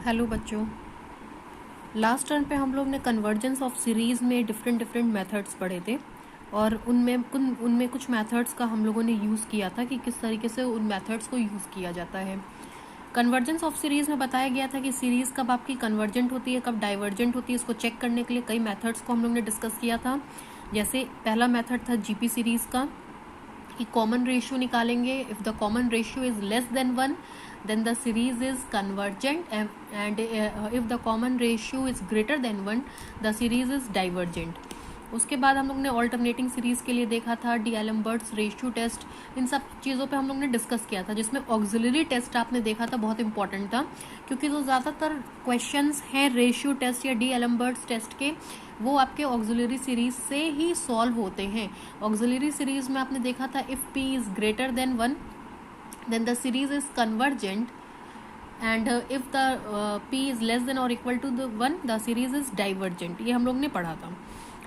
Hello बच्चों, last term पे हम लोग ने कन्वर्जेंस ऑफ सीरीज़ में डिफरेंट मेथड्स पढ़े थे और उनमें कुछ मेथड्स का हम लोगों ने यूज़ किया था कि किस तरीके से उन मेथड्स को यूज़ किया जाता है। कन्वर्जेंस ऑफ सीरीज़ में बताया गया था कि सीरीज़ कब आपकी कन्वर्जेंट होती है, कब डाइवर्जेंट होती है। इसको चेक करने के लिए कई मेथड्स को हम लोग ने डिस्कस किया था। जैसे पहला मेथड था जीपी सीरीज़ का कि कॉमन रेशियो निकालेंगे। If the common ratio is less than 1 then the series is convergent and if the common ratio is greater than 1 the series is divergent. उसके बाद हम लोग ने ऑल्टरनेटिंग सीरीज़ के लिए देखा था डी-एलम्बर्ट्स रेशियो टेस्ट। इन सब चीज़ों पे हम लोग ने डिस्कस किया था, जिसमें ऑक्सिलरी टेस्ट आपने देखा था, बहुत इंपॉर्टेंट था क्योंकि जो ज़्यादातर क्वेश्चंस हैं रेशियो टेस्ट या डी-एलम्बर्ट्स टेस्ट के वो आपके ऑक्सिलरी सीरीज से ही सॉल्व होते हैं। ऑक्सिलरी सीरीज में आपने देखा था if p is greater than 1 then the series is convergent and if the p is less than or equal to the 1 the series is divergent। ये हम लोग ने पढ़ा था।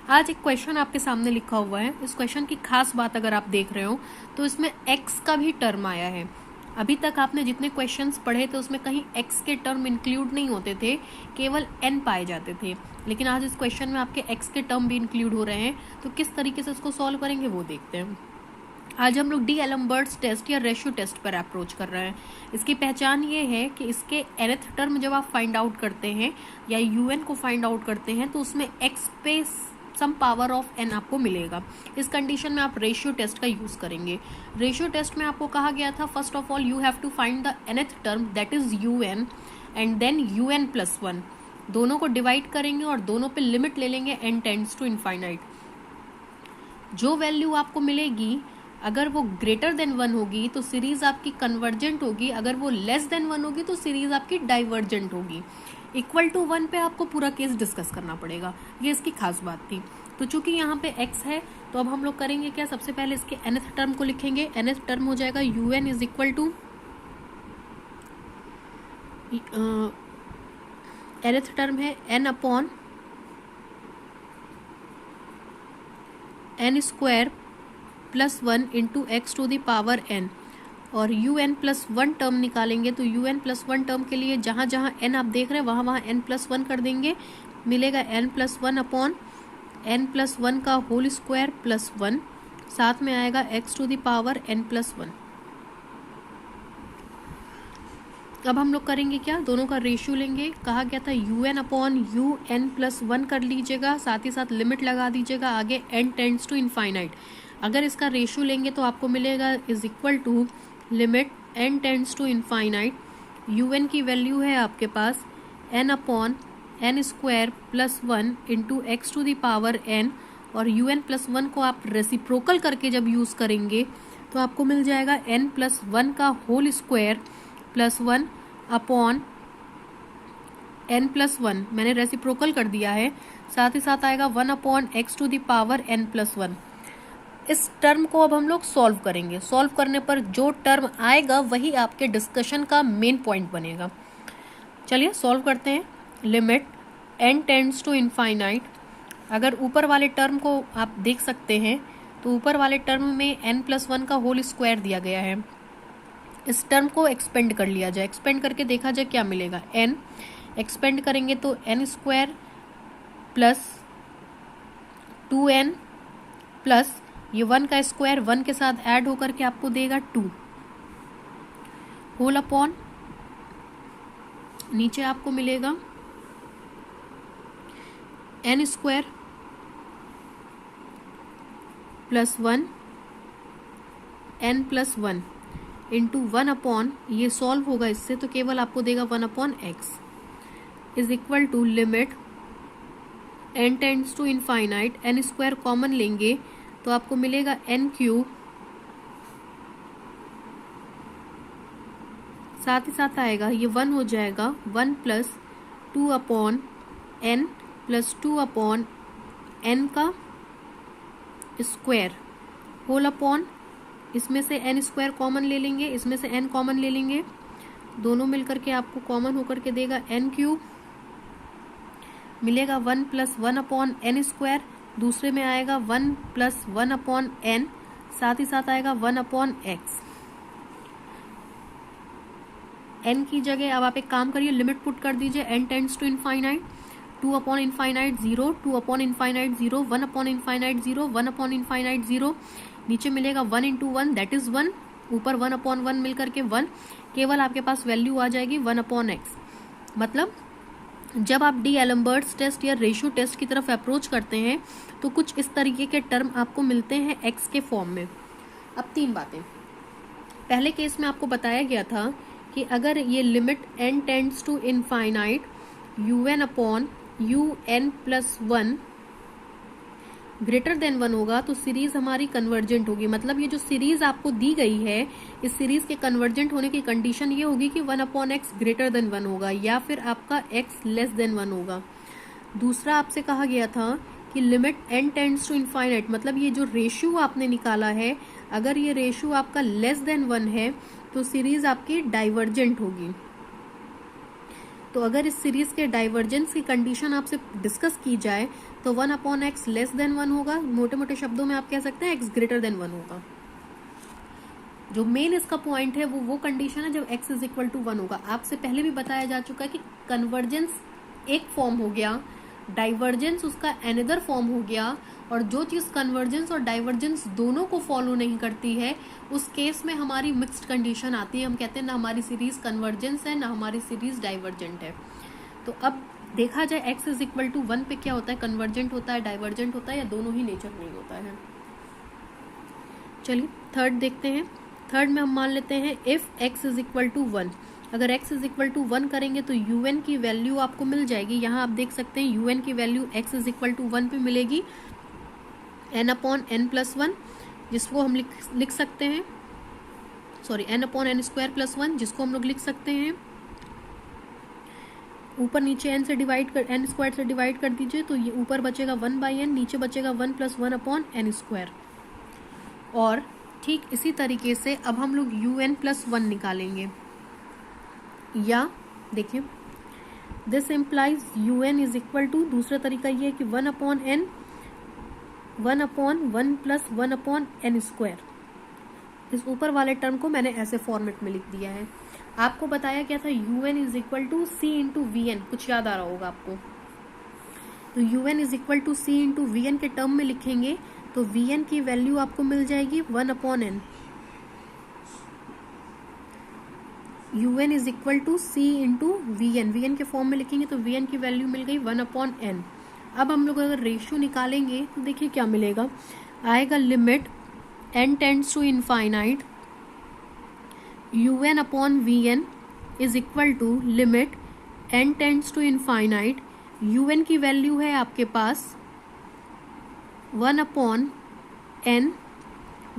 आज एक क्वेश्चन आपके सामने लिखा हुआ है। इस क्वेश्चन की खास बात अगर आप देख रहे हो तो इसमें x का भी टर्म आया है। अभी तक आपने जितने क्वेश्चंस पढ़े थे उसमें कहीं x के टर्म इंक्लूड नहीं होते थे, केवल n पाए जाते थे, लेकिन आज इस क्वेश्चन में आपके x के टर्म भी इंक्लूड हो रहे हैं। तो किस तरीके से इसको सॉल्व करेंगे वो देखते हैं। आज हम लोग डी-एलम्बर्ट्स टेस्ट या रेशियो टेस्ट पर अप्रोच कर रहे हैं। इसकी पहचान ये है कि इसके nth टर्म जब आप फाइंड आउट करते हैं या un को फाइंड आउट करते हैं तो उसमें x पे सम पावर ऑफ n आपको मिलेगा। इस कंडीशन में आप रेशियो टेस्ट का यूज़ करेंगे। रेशियो टेस्ट में आपको कहा गया था first of all you have to find the nth term that is un and then un+1। दोनों को डिवाइड करेंगे और दोनों पे लिमिट ले लेंगे n टेंड्स टू इनफाइनाइट। जो वैल्यू आपको मिलेगी अगर वो ग्रेटर देन 1 होगी तो सीरीज आपकी कन्वर्जेंट होगी, अगर वो लेस देन 1 होगी तो सीरीज आपकी डाइवर्जेंट होगी। इक्वल टू 1 पे आपको पूरा केस डिस्कस करना पड़ेगा, ये इसकी खास बात थी। तो चूंकि यहाँ पे x है तो अब हम लोग करेंगे क्या, सबसे पहले इसके nth टर्म को लिखेंगे। nth टर्म हो जाएगा un is equal to nth term है n/n² +1 into x to the power n और un+1 टर्म निकालेंगे। तो un+1 टर्म के लिए जहाँ जहाँ n आप देख रहे हैं वहाँ n+1 कर देंगे, मिलेगा n+1 का होल स्क्वायर +1, साथ में आएगा x to the power n+1। अब हम लोग करेंगे क्या, दोनों का रेशियो लेंगे। कहा गया था un/un+1 कर लीजिएगा, साथ ही साथ लिमिट लगा दीजिएगा आगे n टेंड्स टू इनफाइनाइट। अगर इसका रेशियो लेंगे तो आपको मिलेगा is equal to limit n tends to infinite. un की वैल्यू है आपके पास n/n² +1 into x to the power n और un+1 को आप रेसिप्रोकल करके जब यूज़ करेंगे तो आपको मिल जाएगा n+1 का होल स्क्वायर +1 अपॉन n+1, मैंने रेसिप्रोकल कर दिया है, साथ ही साथ आएगा 1 upon x to the power n+1। इस टर्म को अब हम लोग सॉल्व करेंगे। सॉल्व करने पर जो टर्म आएगा वही आपके डिस्कशन का मेन पॉइंट बनेगा। चलिए सॉल्व करते हैं। Limit n tends to infinite. अगर ऊपर वाले टर्म को आप देख सकते हैं तो ऊपर वाले टर्म में n+1 का होल स्क्वायर दिया गया है। इस टर्म को एक्सपेंड कर लिया जाए, एक्सपेंड करके देखा जाए क्या मिलेगा। n एक्सपेंड करेंगे तो n² प्लस 2n प्लस ये 1 का स्क्वायर 1 के साथ ऐड होकर के आपको देगा 2 होल अपॉन नीचे आपको मिलेगा n² plus 1 n+1 into 1 upon, ये सॉल्व होगा इससे तो केवल आपको देगा 1 upon x is equal to limit n tends to infinite. n² common लेंगे तो आपको मिलेगा n³, साथ ही साथ आएगा ये 1 हो जाएगा 1 + 2 upon n plus 2 upon n का स्क्वायर होल अपॉन, इसमें से n² कॉमन ले लेंगे, इसमें से n कॉमन ले लेंगे, दोनों मिलकर के आपको कॉमन होकर के देगा n³ मिलेगा 1 + 1 अपॉन n², दूसरे में आएगा 1 + 1 अपॉन n, साथ ही साथ आएगा 1 अपॉन x। n की जगह अब आप एक काम करिए, लिमिट पुट कर दीजिए, n tends to infinite, 2 upon infinite 0, 2 upon infinite 0, 1 upon infinite 0, 1 upon infinite 0, नीचे मिलेगा 1 इंटू 1 दैट इज 1, ऊपर 1 अपॉन 1 मिलकर के 1, केवल आपके पास वैल्यू आ जाएगी 1 अपॉन एक्स। मतलब जब आप डी एलम्बर्ट्स टेस्ट या रेशियो टेस्ट की तरफ अप्रोच करते हैं तो कुछ इस तरीके के टर्म आपको मिलते हैं एक्स के फॉर्म में। अब 3 बातें, पहले केस में आपको बताया गया था कि अगर ये limit n tends to infinite un upon un plus 1 greater than 1 होगा तो सीरीज हमारी कन्वर्जेंट होगी। मतलब ये जो सीरीज आपको दी गई है, इस सीरीज के कन्वर्जेंट होने की कंडीशन ये होगी कि 1 अपॉन एक्स ग्रेटर देन 1 होगा या फिर आपका x लेस देन 1 होगा। दूसरा आपसे कहा गया था कि limit n tends to infinite, मतलब ये जो रेशियो आपने निकाला है, अगर ये रेशियो आपका लेस देन 1 है तो सीरीज आपकी डाइवर्जेंट होगी। तो अगर इस सीरीज के डाइवर्जेंस की कंडीशन आपसे डिस्कस की जाए तो 1 अपॉन एक्स लेस देन 1 होगा, मोटे मोटे शब्दों में आप कह सकते हैं x ग्रेटर देन 1 होगा। जो मेन इसका पॉइंट है वो कंडीशन है जब x इज इक्वल टू 1 होगा। आपसे पहले भी बताया जा चुका है कि कन्वर्जेंस एक फॉर्म हो गया, डाइवर्जेंस उसका अनदर फॉर्म हो गया, और जो चीज़ कन्वर्जेंस और डाइवर्जेंस दोनों को फॉलो नहीं करती है उस केस में हमारी मिक्स्ड कंडीशन आती है। हम कहते हैं ना हमारी सीरीज कन्वर्जेंस है ना हमारी सीरीज डाइवर्जेंट है। तो अब देखा जाए x इज इक्वल टू 1 पे क्या होता है, कन्वर्जेंट होता है, डाइवर्जेंट होता है, या दोनों ही नेचर नहीं होता है। चलिए थर्ड देखते हैं। थर्ड में हम मान लेते हैं if x is equal to 1, अगर x इज इक्वल टू 1 करेंगे तो un की वैल्यू आपको मिल जाएगी। यहाँ आप देख सकते हैं un की value x is equal to 1 पे मिलेगी n अपॉन n प्लस 1, जिसको हम लिख सकते हैं, sorry n upon n square plus 1, जिसको हम लोग लिख सकते हैं ऊपर नीचे n से डिवाइड कर, n स्क्वायर से डिवाइड कर दीजिए तो ये ऊपर बचेगा 1 बाई n, नीचे बचेगा 1 प्लस 1 अपॉन n स्क्वायर। और ठीक इसी तरीके से अब हम लोग un प्लस 1 निकालेंगे, या देखिए this implies un is equal to, दूसरा तरीका ये है कि 1 upon n, 1 upon 1 plus 1 upon n square. इस ऊपर वाले टर्म को मैंने ऐसे फॉर्मेट में लिख दिया है। आपको बताया क्या था un is equal to C into V N, कुछ याद आ रहा होगा आपको। तो un is equal to C into V N के टर्म में लिखेंगे तो वी एन की वैल्यू आपको मिल जाएगी 1 upon N. un is equal to C into V N के फॉर्म में लिखेंगे तो वी एन की वैल्यू मिल गई 1 अपॉन एन। अब हम लोग अगर रेशियो निकालेंगे तो देखिए क्या मिलेगा, आएगा limit n tends to infinite un upon V N is equal to limit n tends to infinite un की वैल्यू है आपके पास 1 upon n,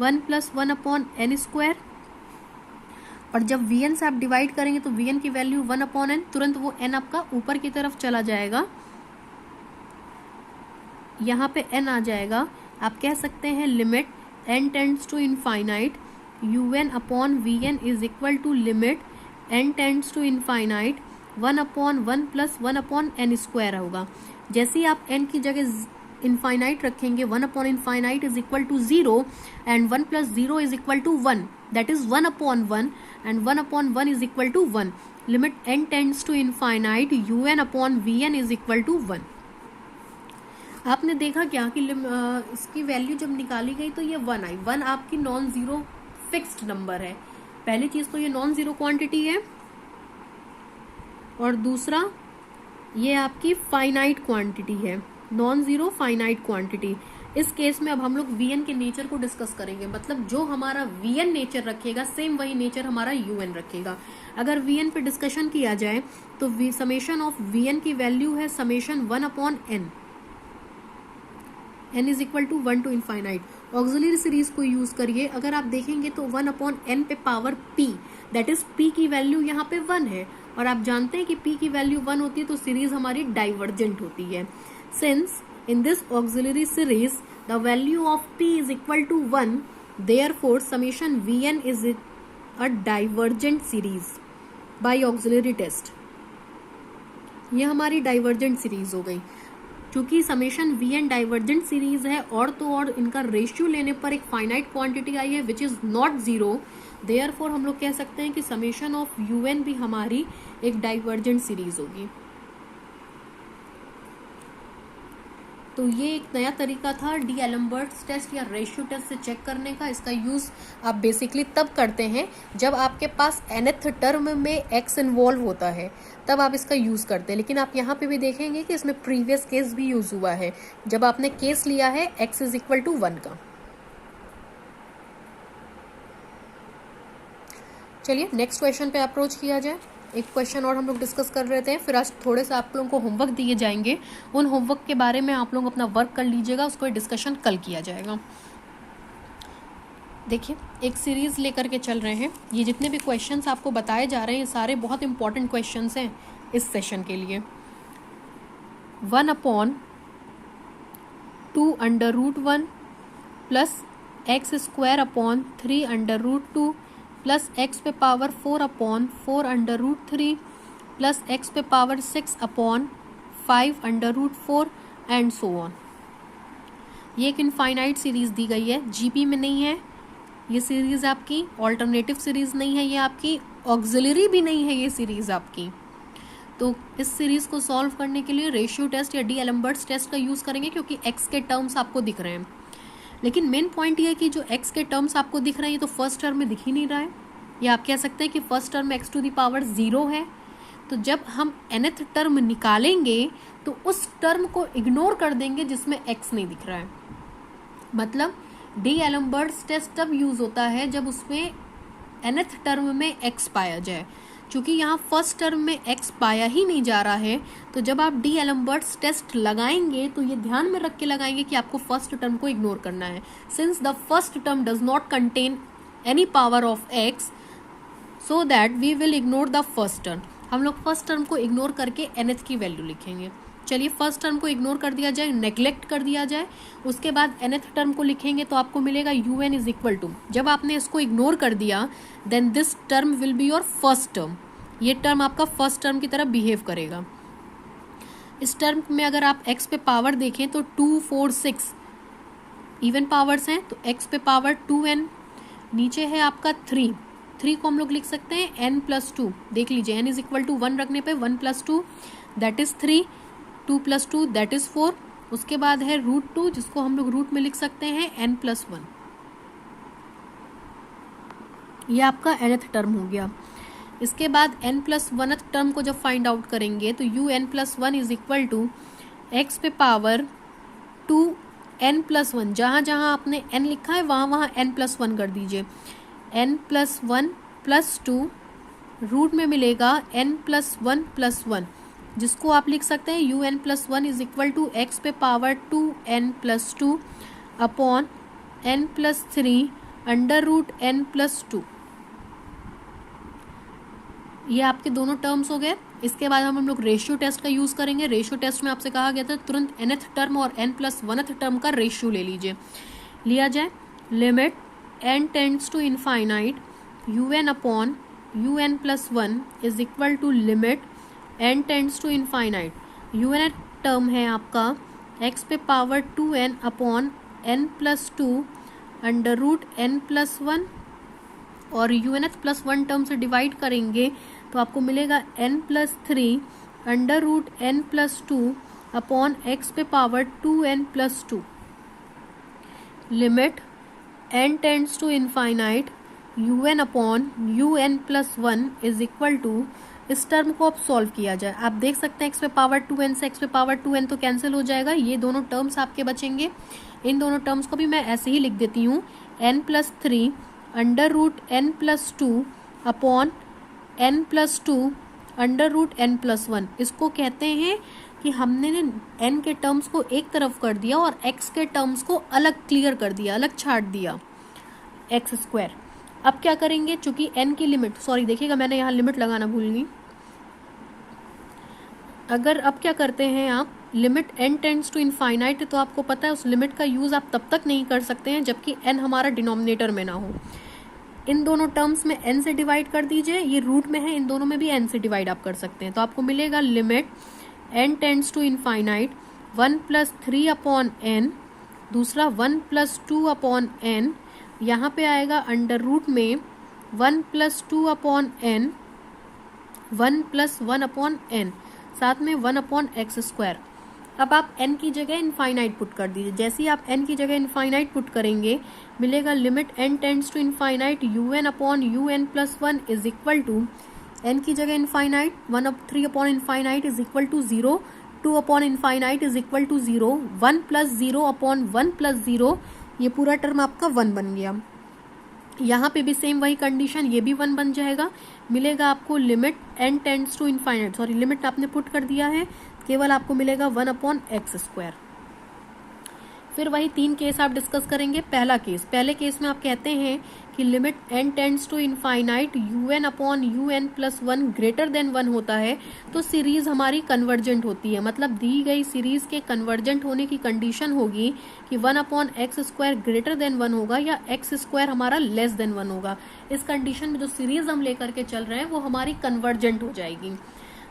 1 plus 1 upon n square, और जब vn से आप डिवाइड करेंगे तो vn की वैल्यू 1 अपॉन n, तुरंत वो n आपका ऊपर की तरफ चला जाएगा, यहाँ पे n आ जाएगा। आप कह सकते हैं limit n tends to infinite un upon V N is equal to limit n tends to infinite 1 upon 1 plus 1 upon n square होगा। जैसे ही आप n की जगह इनफाइनाइट रखेंगे 1 upon infinite is equal to 0 and 1 plus 0 is equal to 1, that is 1 upon 1 and 1 upon 1 is equal to 1। Limit n tends to infinite un upon V N is equal to 1। आपने देखा क्या कि इसकी value जब निकाली गई तो ये 1 आई। 1 आपकी नॉन जीरो फिक्स्ड नंबर है। पहली चीज तो ये नॉन जीरो क्वांटिटी है, और दूसरा ये आपकी फाइनाइट क्वांटिटी है, नॉन जीरो फाइनाइट क्वांटिटी। इस केस में अब हम लोग वी एन के नेचर को डिस्कस करेंगे। मतलब जो हमारा वी एन नेचर रखेगा सेम वही नेचर हमारा यू एन रखेगा। अगर वी एन पे डिस्कशन किया जाए तो समेशन ऑफ वी एन की वैल्यू है summation 1 upon N, n is equal to 1 to infinite. Auxiliary series को यूज करिए, अगर आप देखेंगे तो 1 अपॉन n पे power p, that is p की वैल्यू यहाँ पे 1 है, और आप जानते हैं कि p की वैल्यू 1 होती है तो सीरीज हमारी डाइवर्जेंट होती है। Since in this auxiliary series the value of p is equal to 1, therefore summation vn is a divergent series by auxiliary test. ये हमारी डाइवर्जेंट सीरीज हो गई। क्योंकि summation V N divergent series है और तो और इनका रेशियो लेने पर एक फाइनाइट क्वांटिटी आई है which is not zero, therefore हम लोग कह सकते हैं कि समेशन ऑफ UN भी हमारी एक डाइवर्जेंट सीरीज होगी। तो ये एक नया तरीका था डी-एलम्बर्ट्स टेस्ट या रेशियो टेस्ट से चेक करने का। इसका यूज़ आप बेसिकली तब करते हैं जब आपके पास nth टर्म में x इन्वॉल्व होता है, तब आप इसका यूज़ करते हैं। लेकिन आप यहाँ पे भी देखेंगे कि इसमें प्रीवियस केस भी यूज़ हुआ है, जब आपने केस लिया है x इज इक्वल टू 1 का। चलिए नेक्स्ट क्वेश्चन पे अप्रोच किया जाए। एक क्वेश्चन और हम लोग डिस्कस कर रहे थे, फिर आज थोड़े से आप लोगों को होमवर्क दिए जाएंगे, उन होमवर्क के बारे में आप लोग अपना वर्क कर लीजिएगा, उसको डिस्कशन कल किया जाएगा। देखिए एक सीरीज़ लेकर के चल रहे हैं, ये जितने भी क्वेश्चंस आपको बताए जा रहे हैं सारे बहुत इंपॉर्टेंट क्वेश्चंस हैं इस सेशन के लिए। 1/2√1 प्लस x² / 3√2 प्लस x पे पावर 4/4√3 प्लस x पे पावर 6/5√4 एंड सो ऑन। ये एक इनफाइनाइट सीरीज़ दी गई है, जीपी में नहीं है ये सीरीज़ आपकी, ऑल्टरनेटिव सीरीज़ नहीं है ये आपकी, ऑक्सिलरी भी नहीं है ये सीरीज़ आपकी। तो इस सीरीज़ को सॉल्व करने के लिए रेशियो टेस्ट या डी-एलम्बर्ट्स टेस्ट का यूज़ करेंगे, क्योंकि x के टर्म्स आपको दिख रहे हैं। लेकिन मेन पॉइंट ये है कि जो x के टर्म्स आपको दिख रहे हैं ये तो फर्स्ट टर्म में दिख ही नहीं रहा है, या आप कह सकते हैं कि first term x to the power 0 है। तो जब हम nth टर्म निकालेंगे तो उस टर्म को इग्नोर कर देंगे जिसमें x नहीं दिख रहा है। मतलब डी-एलम्बर्ट्स टेस्ट तब यूज़ होता है जब उसमें nth टर्म में x पाया जाए। चूँकि यहाँ फर्स्ट टर्म में x पाया ही नहीं जा रहा है, तो जब आप डी-एलम्बर्ट्स टेस्ट लगाएंगे तो ये ध्यान में रख के लगाएंगे कि आपको फर्स्ट टर्म को इग्नोर करना है। Since the first term does not contain any power of x, so that we will ignore the first term. हम लोग फर्स्ट टर्म को इग्नोर करके nth की वैल्यू लिखेंगे। चलिए फर्स्ट टर्म को इग्नोर कर दिया जाए, नेग्लेक्ट कर दिया जाए, उसके बाद nth टर्म को लिखेंगे तो आपको मिलेगा UN इज इक्वल टू, जब आपने इसको इग्नोर कर दिया then this term will be your first term. ये टर्म आपका फर्स्ट टर्म की तरह बिहेव करेगा। इस टर्म में अगर आप x पे पावर देखें तो 2, 4, 6 इवन पावर्स हैं, तो x पे पावर 2n, नीचे है आपका 3 को हम लोग लिख सकते हैं n+2। देख लीजिए n इज इक्वल टू 1 रखने पे 1+2 दैट इज 3, 2+2 दैट इज 4। उसके बाद है √2 जिसको हम लोग रूट में लिख सकते हैं n+1। ये आपका nth टर्म हो गया। इसके बाद n+1th टर्म को जब फाइंड आउट करेंगे तो UN+1 is equal to x पे पावर 2n+1। जहाँ जहाँ आपने n लिखा है वहाँ वहाँ n+1 कर दीजिए। n+1+2 रूट में मिलेगा n+1+1, जिसको आप लिख सकते हैं UN+1 is equal to x पे power 2n+2 upon n+3 √n+2। ये आपके दोनों टर्म्स हो गए। इसके बाद हम लोग रेशियो टेस्ट का यूज़ करेंगे। रेशियो टेस्ट में आपसे कहा गया था तुरंत nth टर्म और n+1th टर्म का रेशियो ले लीजिए। लिया जाए limit n tends to infinite UN upon UN+1 is equal to limit n tends to infinite. UN term है आपका x पे power 2n upon n+2 √n+1, और UN+1 टर्म से डिवाइड करेंगे तो आपको मिलेगा n+3 √n+2 अपॉन x पे power 2n+2। Limit n tends to infinite UN upon UN+1 is equal to, इस टर्म को अब सॉल्व किया जाए। आप देख सकते हैं x पे पावर 2n से x पे पावर 2n तो कैंसिल हो जाएगा, ये दोनों टर्म्स आपके बचेंगे। इन दोनों टर्म्स को भी मैं ऐसे ही लिख देती हूँ n+3 √n+2 upon n+2 √n+1। इसको कहते हैं कि हमने n के टर्म्स को एक तरफ कर दिया और x के टर्म्स को अलग क्लियर कर दिया, अलग छाट दिया x²। अब क्या करेंगे, चूंकि n की लिमिट, सॉरी देखिएगा मैंने यहाँ लिमिट लगाना भूल गई। अगर अब क्या करते हैं आप, limit n tends to infinite, तो आपको पता है उस लिमिट का यूज़ आप तब तक नहीं कर सकते हैं जबकि n हमारा डिनोमिनेटर में ना हो। इन दोनों टर्म्स में n से डिवाइड कर दीजिए, ये रूट में है, इन दोनों में भी n से डिवाइड आप कर सकते हैं। तो आपको मिलेगा limit n tends to infinite 1+3 upon n, दूसरा 1+2 अपॉन n, यहाँ पे आएगा अंडर रूट में 1 + 2 अपॉन n, 1 + 1 अपॉन n, साथ में 1 अपॉन एक्स स्क्वायर। अब आप n की जगह इनफाइनाइट पुट कर दीजिए। जैसे ही आप n की जगह इनफाइनाइट पुट करेंगे मिलेगा limit n tends to infinite un upon un plus 1 is equal to n की जगह infinite 3 upon infinite is equal to 0, 2 upon infinite is equal to 0, 1 plus 0 upon 1 plus 0, ये पूरा टर्म आपका 1 बन गया। यहाँ पे भी सेम वही कंडीशन, ये भी 1 बन जाएगा। मिलेगा आपको limit n tends to infinite, sorry limit आपने पुट कर दिया है, केवल आपको मिलेगा 1 अपॉन एक्स स्क्वायर। फिर वही 3 केस आप डिस्कस करेंगे। पहला केस, पहले केस में आप कहते हैं कि limit n tends to infinite un upon un plus 1 greater than 1 होता है तो सीरीज हमारी कन्वर्जेंट होती है। मतलब दी गई सीरीज के कन्वर्जेंट होने की कंडीशन होगी कि 1 upon x square greater than 1 होगा या एक्स स्क्वायर हमारा लेस देन 1 होगा। इस कंडीशन में जो सीरीज हम लेकर के चल रहे हैं वो हमारी कन्वर्जेंट हो जाएगी।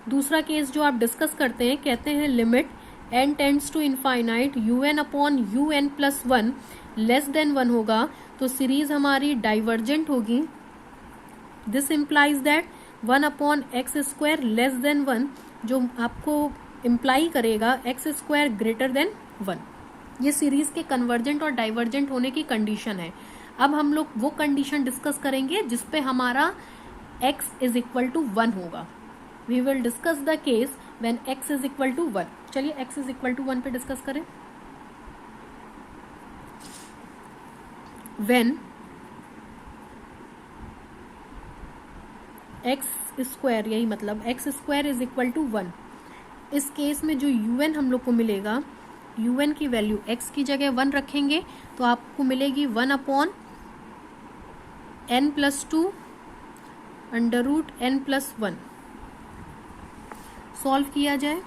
दूसरा केस जो आप डिस्कस करते हैं, कहते हैं limit n tends to infinite un upon un plus 1 less than 1 होगा तो सीरीज हमारी डाइवर्जेंट होगी। This implies that 1 upon x square less than 1 जो आपको इम्प्लाई करेगा एक्स स्क्वायर ग्रेटर देन 1। ये सीरीज के कन्वर्जेंट और डाइवर्जेंट होने की कंडीशन है। अब हम लोग वो कंडीशन डिस्कस करेंगे जिसपे हमारा x इज इक्वल टू 1 होगा। We will discuss the case when x is equal to 1. चलिए x is equal to 1 पे डिस्कस करें। When x स्क्वायर, यही मतलब x square is equal to 1, इस केस में जो un हम लोग को मिलेगा, un की वैल्यू x की जगह 1 रखेंगे तो आपको मिलेगी 1 upon n plus 2 under root n plus 1। Solve किया जाए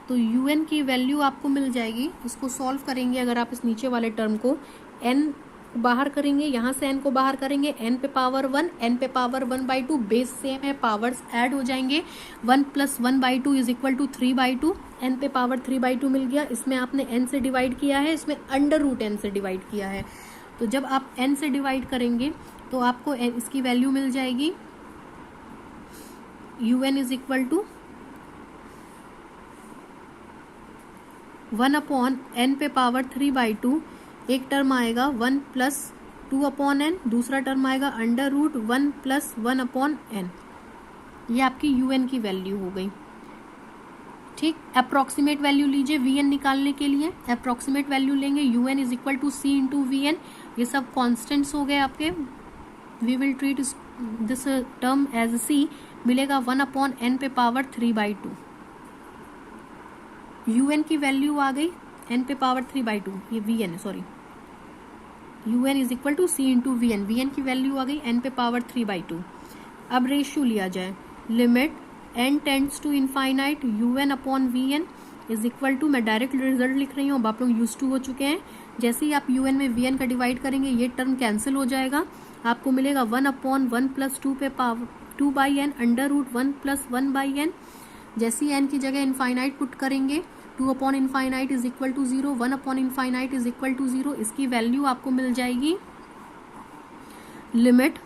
तो un की वैल्यू आपको मिल जाएगी। इसको सॉल्व करेंगे अगर आप इस नीचे वाले टर्म को n बाहर करेंगे, यहाँ से n को बाहर करेंगे, n पे पावर 1, n पे पावर 1/2, बेस सेम है, पावर्स ऐड हो जाएंगे। 1 plus 1/2 is equal to 3/2, n पे पावर 3/2 मिल गया। इसमें आपने n से डिवाइड किया है, इसमें अंडर रूट n से डिवाइड किया है। तो जब आप n से डिवाइड करेंगे तो आपको इसकी वैल्यू मिल जाएगी un is equal to 1 upon n पे पावर 3/2, एक टर्म आएगा 1 प्लस 2 अपॉन n, दूसरा टर्म आएगा under root 1 plus 1 upon n। ये आपकी un की वैल्यू हो गई। ठीक, अप्रॉक्सीमेट वैल्यू लीजिए vn निकालने के लिए। अप्रॉक्सीमेट वैल्यू लेंगे un is equal to c into vn। ये सब कॉन्स्टेंट्स हो गए आपके। We will treat this term as c। मिलेगा 1 अपॉन n पे पावर 3/2। un की वैल्यू आ गई n पे पावर 3/2, ये vn है, sorry un is equal to c into vn। vn की वैल्यू आ गई n पे पावर 3/2। अब रेशियो लिया जाए, limit n tends to infinite un upon vn is equal to, मैं डायरेक्ट रिजल्ट लिख रही हूँ, अब आप लोग यूज टू हो चुके हैं। जैसे ही आप un में vn का डिवाइड करेंगे ये टर्म कैंसिल हो जाएगा, आपको मिलेगा 1 अपॉन 1 प्लस 2 पे power 2/n under root 1 plus 1/n। जैसे ही n की जगह इनफाइनाइट पुट करेंगे 2 upon infinite is equal to 0, 1 upon infinite is equal to 0। इसकी वैल्यू आपको मिल जाएगी limit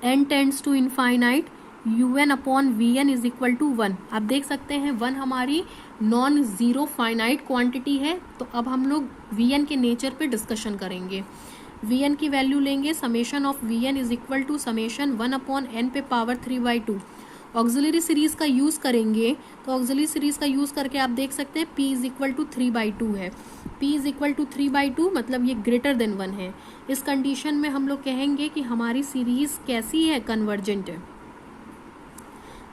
n tends to infinite un upon vn is equal to 1। आप देख सकते हैं 1 हमारी नॉन जीरो फाइनाइट क्वांटिटी है। तो अब हम लोग vn के नेचर पे डिस्कशन करेंगे। vn की वैल्यू लेंगे, summation of vn is equal to summation 1 upon n पे पावर 3/2। ऑक्सिलरी सीरीज का यूज करेंगे तो ऑक्सिलरी सीरीज का यूज करके आप देख सकते हैं p इज इक्वल टू 3/2 है। p इज इक्वल टू 3/2 मतलब ये ग्रेटर देन 1 है। इस कंडीशन में हम लोग कहेंगे कि हमारी सीरीज कैसी है, कन्वर्जेंट है।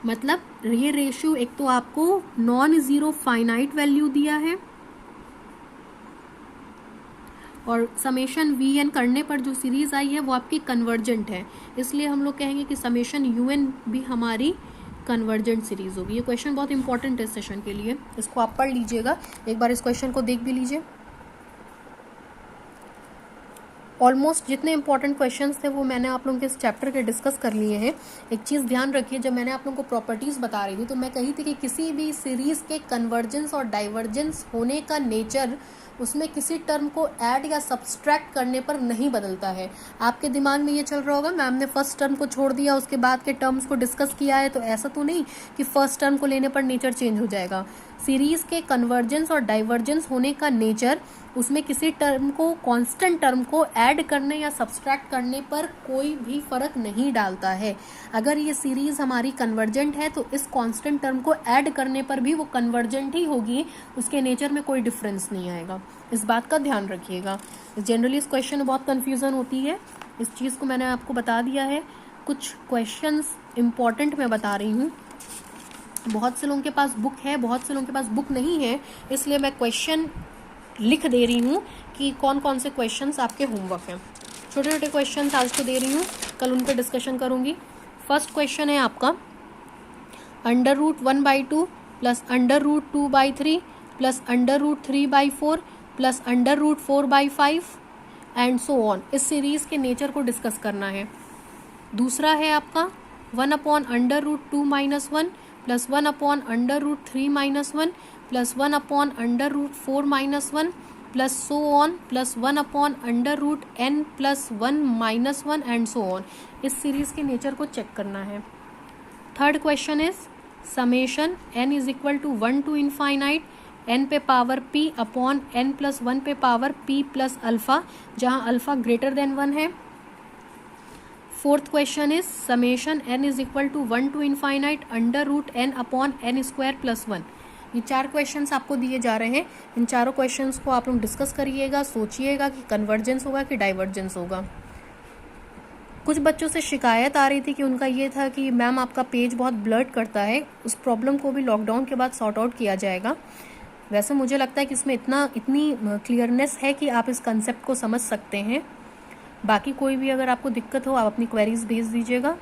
मतलब ये रेशियो एक तो आपको नॉन जीरो फाइनाइट वैल्यू दिया है और समेशन vn करने पर जो सीरीज आई है वो आपकी कन्वर्जेंट है। इसलिए हम लोग कहेंगे कि समेशन un भी हमारी कन्वर्जेंट सीरीज होगी। ये क्वेश्चन बहुत इंपॉर्टेंट है इस सेशन के लिए, इसको आप पढ़ लीजिएगा, एक बार इस क्वेश्चन को देख भी लीजिए। ऑलमोस्ट जितने इंपॉर्टेंट क्वेश्चंस थे वो मैंने आप लोगों के इस चैप्टर के डिस्कस कर लिए हैं। एक चीज़ ध्यान रखिए, जब मैंने आप लोगों को प्रॉपर्टीज़ बता रही थी तो मैं कही थी कि किसी भी सीरीज़ के कन्वर्जेंस और डाइवर्जेंस होने का नेचर उसमें किसी टर्म को ऐड या सब्सट्रैक्ट करने पर नहीं बदलता है। आपके दिमाग में ये चल रहा होगा मैम ने फर्स्ट टर्म को छोड़ दिया उसके बाद के टर्म्स को डिस्कस किया है, तो ऐसा तो नहीं कि फर्स्ट टर्म को लेने पर नेचर चेंज हो जाएगा। सीरीज़ के कन्वर्जेंस और डाइवर्जेंस होने का नेचर उसमें किसी टर्म को, कांस्टेंट टर्म को ऐड करने या सब्सट्रैक्ट करने पर कोई भी फर्क नहीं डालता है। अगर ये सीरीज हमारी कन्वर्जेंट है तो इस कांस्टेंट टर्म को ऐड करने पर भी वो कन्वर्जेंट ही होगी, उसके नेचर में कोई डिफरेंस नहीं आएगा। इस बात का ध्यान रखिएगा। जनरली इस क्वेश्चन में बहुत कन्फ्यूजन होती है, इस चीज़ को मैंने आपको बता दिया है। कुछ क्वेश्चंस इंपॉर्टेंट मैं बता रही हूँ। बहुत से लोगों के पास बुक है, बहुत से लोगों के पास बुक नहीं है, इसलिए मैं क्वेश्चन लिख दे रही हूँ कि कौन कौन से क्वेश्चंस आपके होमवर्क हैं। छोटे छोटे क्वेश्चंस आज तो दे रही हूँ, कल उन पर डिस्कशन करूँगी। फर्स्ट क्वेश्चन है आपका √1/2 plus √2/3 plus √3/4 plus √4/5 and so on. इस सीरीज़ के नेचर को डिस्कस करना है। दूसरा है आपका 1/√2-1 plus 1/√3-1 plus 1/√4-1 plus so on plus 1/√n+1-1 and so on. इस सीरीज के नेचर को चेक करना है। Third question is summation n is equal to 1 to infinite n पे पावर p अपॉन n+1 पे पावर p प्लस अल्फा, जहाँ alpha greater than 1 है। Fourth question is summation n is equal to 1 to infinite √n upon n² plus 1। ये 4 questions आपको दिए जा रहे हैं। इन चारों क्वेश्चंस को आप लोग डिस्कस करिएगा, सोचिएगा कि कन्वर्जेंस होगा कि डाइवर्जेंस होगा। कुछ बच्चों से शिकायत आ रही थी कि उनका ये था कि मैम आपका पेज बहुत ब्लर्ड करता है। उस प्रॉब्लम को भी लॉकडाउन के बाद सॉर्ट आउट किया जाएगा। वैसे मुझे लगता है कि इसमें इतनी क्लियरनेस है कि आप इस कंसेप्ट को समझ सकते हैं। बाकी कोई भी अगर आपको दिक्कत हो आप अपनी क्वेरीज भेज दीजिएगा।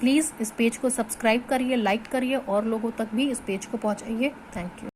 प्लीज़ इस पेज को सब्सक्राइब करिए, लाइक करिए और लोगों तक भी इस पेज को पहुंचाइए। Thank you.